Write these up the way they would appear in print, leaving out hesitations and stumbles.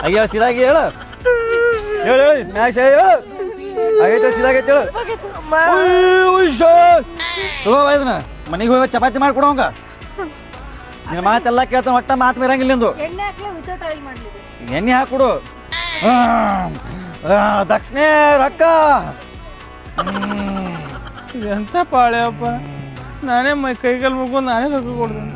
ಅಯ್ಯೋ ಸೀದಾಗಿ ಹೇಳು ಹೇಳು ಮ್ಯಾಚ್ ಹೇಳು ಆಗೈತೆ ಸೀದಾಗೈತೆ ಹೇಳು ಇದನ್ನ ಮನೆಗೆ ಹೋಗಿ ಚಪಾತಿ ಮಾಡ್ಕೊಡೋಂಗ ನಿನ್ನ ಮಾತೆಲ್ಲ ಕೇಳ್ತಾನೆ ಒಟ್ಟ ಮಾತು ಬರಂಗಿಲ್ಲ ನಿಂದು ಎಣ್ಣೆ ಹಾಕ್ಕೊಡು ದಕ್ಷಿಣೆ ರೊಕ್ಕ ಎಂತ ಪಾಳ್ಯಪ್ಪ ನಾನೇ ಕೈಗಾಲ್ ಮುಗ್ಕೊಂಡು ನಾನೇ ರೊಕ್ಕ ಕೊಡ್ತೇನೆ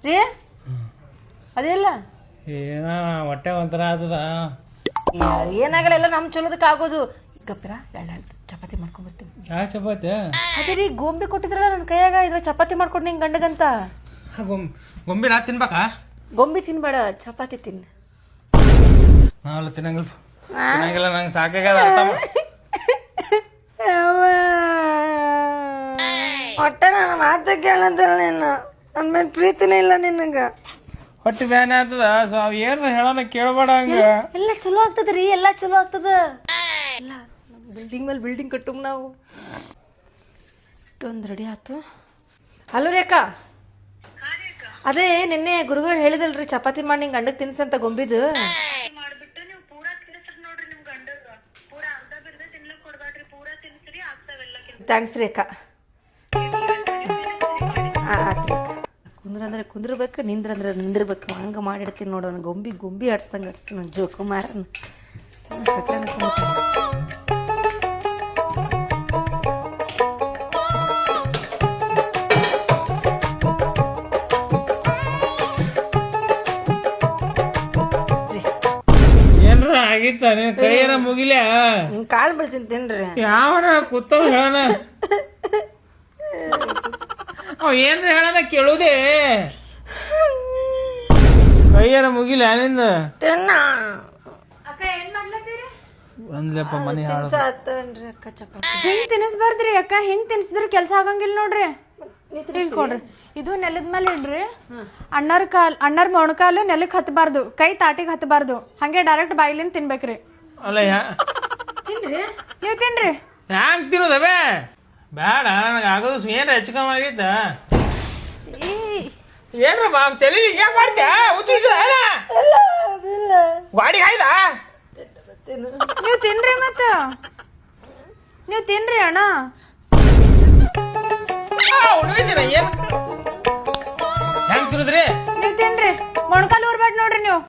ರೀ ಅದೆಲ್ಲ ಏನ ಹೊಟ್ಟೆ ಒಂಥರ ಆತದ ಏನಾಗಲ್ಲ ಎಲ್ಲ ನಮ್ಮ ಚಲೋದಕ್ಕೆ ಆಗೋದು ಗಪ್ಪಿರ ಎರಡು ಚಪಾತಿ ಮಾಡ್ಕೊಂಡ್ಬರ್ತೀನಿ ಯಾವ ಚಪಾತಿ ಅದೇ ರೀ ಗೋಂಬಿ ಕೊಟ್ಟಿದ್ರಲ್ಲ ನನ್ನ ಕೈಯಾಗ ಇದ್ರ ಚಪಾತಿ ಮಾಡ್ಕೊಂಡು ನಿಂಗೆ ಗಂಡಗಂತ ಗೊಂಬಿ ನಾ ತಿನ್ಬೇಕಾ ಗೊಂಬಿ ತಿನ್ಬೇಡ ಚಪಾತಿ ತಿನ್ ನಾವೆಲ್ಲ ತಿನ್ನಂಗಿಲ್ಲ ನಂಗೆ ಸಾಕಾಗ್ಯದ ಅರ್ಥ ಹೊಟ್ಟೆ ನಾನು ಮಾತ ಕೇಳಂತಲ್ಲ ನಿನ್ನ ಅಂದ್ಮೇಲೆ ಪ್ರೀತಿನೇ ಇಲ್ಲ ನಿನಗೆ ಹೊಟ್ಟೆ ಬ್ಯಾನೆ ಆಗ್ತದ ಸೊ ಅವ್ ಏನ್ರ ಹೇಳೋಣ ಕೇಳಬೇಡ ಹಂಗ ಎಲ್ಲ ಚಲೋ ಆಗ್ತದ ರೀ ಎಲ್ಲ ಚಲೋ ಆಗ್ತದ ಎಲ್ಲ ಬಿಲ್ಡಿಂಗ್ ಮೇಲೆ ಬಿಲ್ಡಿಂಗ್ ಕಟ್ಟುಮ್ ನಾವು ಇಷ್ಟೊಂದು ರೆಡಿ ಆಯ್ತು ಹಲೋ ರೇಖಾ ಅದೇ ನಿನ್ನೆ ಗುರುಗಳು ಹೇಳಿದಲ್ರಿ ಚಪಾತಿ ಮಾಡಿ ನಿಂಗೆ ಗಂಡಕ್ಕೆ ತಿನ್ಸಂತ ಗೊಂಬಿದು ಥ್ಯಾಂಕ್ಸ್ ರೇಖಾ ಆಯ್ತು ರೇಖಾ ಕುಂದ್ರಂದ್ರೆ ಕುಂದ್ರಬೇಕು ನಿಂದ್ರಂದ್ರೆ ನಿಂದಿರ್ಬೇಕು ಹಂಗೆ ಮಾಡಿಡ್ತೀನಿ ನೋಡೋಣ ಗೊಂಬಿ ಆಡಿಸ್ದಂಗೆ ಆಡಿಸ್ತೀನಿ ನಾನು ಜೋಕುಮಾರನ ಏನ್ರ ಆಗಿತ್ತ ನಿನ್ ಕೈಯರ ಮುಗಿಲ ಹಿಂಗೆ ಕಾಳು ಬೆಳ್ತೀನಿ ತಿನ್ರಿ ಯಾವನ ಕೂತವ್ ಹೇಳೋಣ ಅವ್ ಏನ್ರ ಹೇಳೋಣ ಕೇಳುದೇ ಕೈಯರ ಮುಗಿಲ ನಿಂದ ಒಂದ್ಲೆಪ್ಪ ಮನೆ ಹಾಳು ಅಕ್ಕ ಚಪಾತಿ ಹಿಂಗ್ ತಿನ್ನಿಸ್ಬಾರ್ದ್ರಿ ಅಕ್ಕ ಹಿಂಗ್ ತಿನ್ಸಿದ್ರ ಕೆಲ್ಸ ಆಗಂಗಿಲ್ಲ ನೋಡ್ರಿ ಹಿಂಗ್ ಕೊಡ್ರಿ ಇದು ನೆಲದ ಮೇಲೆ ಇಡ್ರಿ ಅಣ್ಣರ್ ಮೊಣಕಾಲು ನೆಲಕ್ಕೆ ಹತ್ತಬಾರ್ದು ಕೈ ತಾಟಿಗೆ ಹತ್ತಬಾರ್ದು ಹಂಗೆ ಡೈರೆಕ್ಟ್ ಬಾಯಿಲಿಂದ ತಿನ್ಬೇಕ್ರಿ ಅಲ್ಲ ನೀವು ತಿನ್ರಿ ಹ್ಯಾಂಗ ತಿನ್ನೋದವೇ ಬೇಡ ನನಗೆ ಆಗೋದು ಏನ್ರ ಹೆಚ್ಚು ಆಗೈತ ಏನ್ರ ತಲೆ ಹಿಂಗ್ಯಾ ಮಾಡ್ತ್ಯಾ ಗಾಡಿ ಆಯ್ತಾ ನೀವು ತಿನ್ರಿ ಮತ್ತ ನೀವು ತಿನ್ರಿ ಅಣ್ಣ ಏನ್ ಹೆಂಗ್ ತಿನ್ನದ್ರಿ ನೀವು ತಿನ್ರಿ ಮೊಣಕಾಲು ಊರ್ಬೇಡ ನೋಡ್ರಿ ನೀವು